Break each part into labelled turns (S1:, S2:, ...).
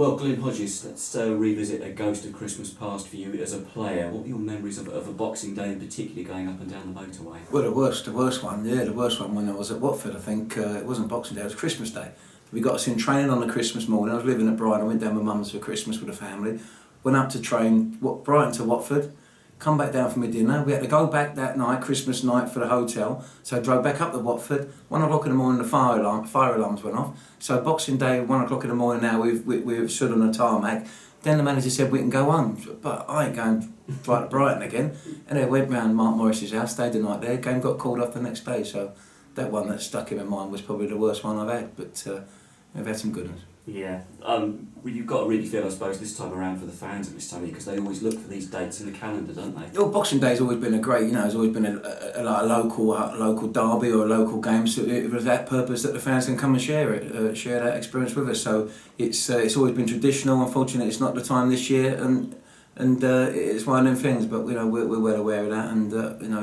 S1: Well, Glyn Hodges, let's revisit a ghost of Christmas past for you as a player. What were your memories of a Boxing Day, in particular, going up and down the motorway?
S2: Well, the worst one when I was at Watford, I think, it wasn't Boxing Day, it was Christmas Day. We got us in training on the Christmas morning. I was living at Brighton, I went down with mum's for Christmas with the family, went up to train, Brighton to Watford, come back down for my dinner. We had to go back that night, Christmas night, for the hotel. So I drove back up to Watford. 1 o'clock in the morning, the fire alarms went off. So Boxing Day, 1 o'clock in the morning now, we've stood on the tarmac. Then the manager said we can go home, but I ain't going right to Brighton again. And I went round Mark Morris's house, stayed the night there. Game got called off the next day. So that one that stuck in my mind was probably the worst one I've had. But we've had some good ones.
S1: Yeah, well, you've got to really feel, I suppose, this time around for the fans at this time of year, because they always look for these dates in the calendar, don't they?
S2: Well, Boxing Day's always been it's always been a local derby or a local game. So it was that purpose that the fans can come and share that experience with us. So it's always been traditional. Unfortunately, it's not the time this year, and it's one of them things. But we're well aware of that, and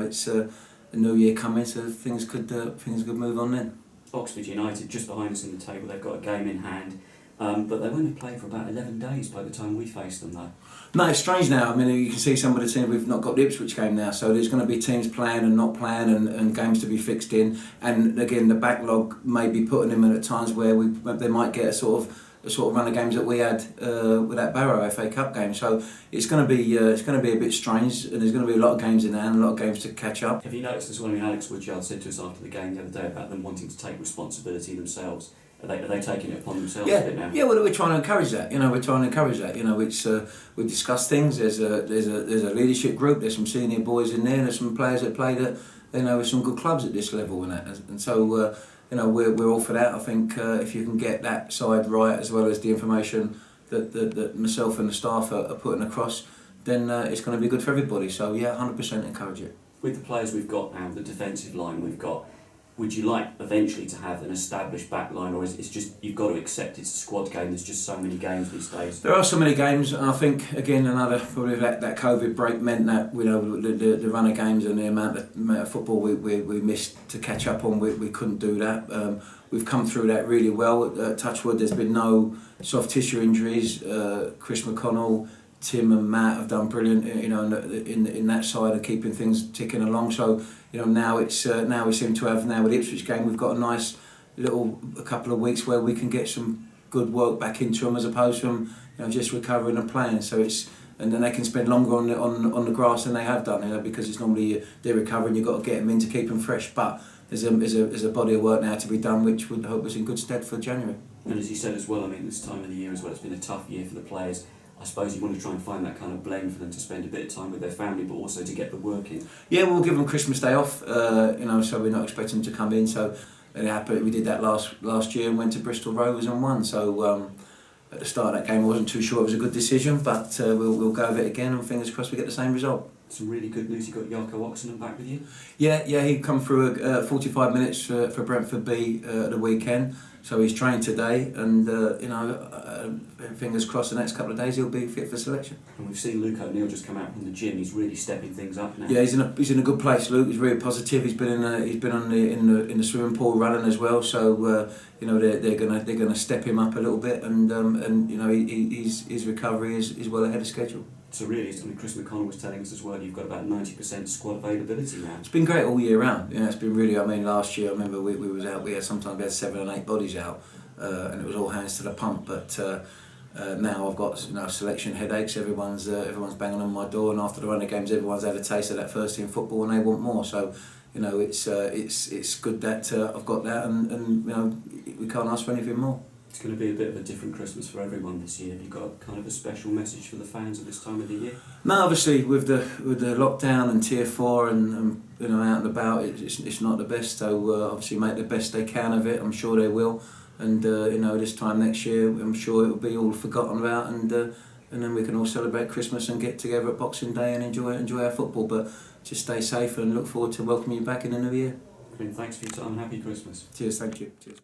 S2: it's a new year coming, so things could move on then.
S1: Oxford United, just behind us in the table, they've got a game in hand. But they won't have played for about 11 days by the time we face them, though.
S2: No, it's strange now. I mean, you can see some of the teams, we've not got the Ipswich game now, so there's going to be teams playing and not playing, and games to be fixed in. And again, the backlog may be putting them in at times where they might get a sort of run of games that we had with that Barrow FA Cup game. So it's going to be a bit strange, and there's going to be a lot of games in there and a lot of games to catch up.
S1: Have you noticed as well? I mean, Alex Woodyard said to us after the game the other day about them wanting to take responsibility themselves. Are they taking it upon themselves a bit now? Yeah, well, we're trying to encourage that. We discuss things. There's a leadership group. There's some senior boys in there. There's some players that play with some good clubs at this level and so we're all for that. I think if you can get that side right, as well as the information that myself and the staff are putting across, then it's going to be good for everybody. So yeah, 100% encourage it. With the players we've got now, the defensive line we've got, would you like eventually to have an established back line, or is it just you've got to accept it's a squad game? There's just so many games these days.
S2: There are so many games, and I think again probably that COVID break meant that the run of games and the amount of football we missed to catch up on, we couldn't do that. We've come through that really well. Touch wood, there's been no soft tissue injuries. Chris McConnell, Tim and Matt have done brilliant, in that side of keeping things ticking along. So, now we seem to have, now with the Ipswich game, we've got a nice a couple of weeks where we can get some good work back into them, as opposed to them, just recovering and playing. So and then they can spend longer on the grass than they have done, because it's normally they're recovering. You've got to get them in to keep them fresh. But there's a body of work now to be done, which would hope us in good stead for January.
S1: And as you said as well, I mean, this time of the year as well, it's been a tough year for the players. I suppose you want to try and find that kind of blend for them to spend a bit of time with their family, but also to get the work in. Yeah, we'll give them Christmas Day off, so we're not expecting them to come in. So it happened. We did that last year and went to Bristol Rovers and won. So at the start of that game, I wasn't too sure it was a good decision, but we'll go with it again, and fingers crossed we get the same result. Some really good news. You got Jarko Oxenham back with you. Yeah, he come through 45 minutes for Brentford B at the weekend. So he's trained today, and fingers crossed the next couple of days he'll be fit for selection. And we've seen Luke O'Neill just come out from the gym. He's really stepping things up now. Yeah, he's in a good place. Luke, he's really positive. He's been in the swimming pool running as well. So they're gonna step him up a little bit, and his recovery is well ahead of schedule. So really, Chris McConnell was telling us as well, you've got about 90% squad availability now. It's been great all year round. It's been really, last year I remember we was out, sometimes we had 7 and 8 bodies out, and it was all hands to the pump. But now I've got selection headaches, everyone's banging on my door, and after the run of games everyone's had a taste of that first team football and they want more. So it's good that I've got that, and we can't ask for anything more. It's going to be a bit of a different Christmas for everyone this year. Have you got kind of a special message for the fans at this time of the year? No, obviously with the lockdown and Tier 4 and out and about, it's not the best. So obviously make the best they can of it. I'm sure they will. And this time next year, I'm sure it will be all forgotten about, and then we can all celebrate Christmas and get together at Boxing Day and enjoy our football. But just stay safe and look forward to welcoming you back in the new year. Thanks for your time. Happy Christmas. Cheers. Thank you. Cheers.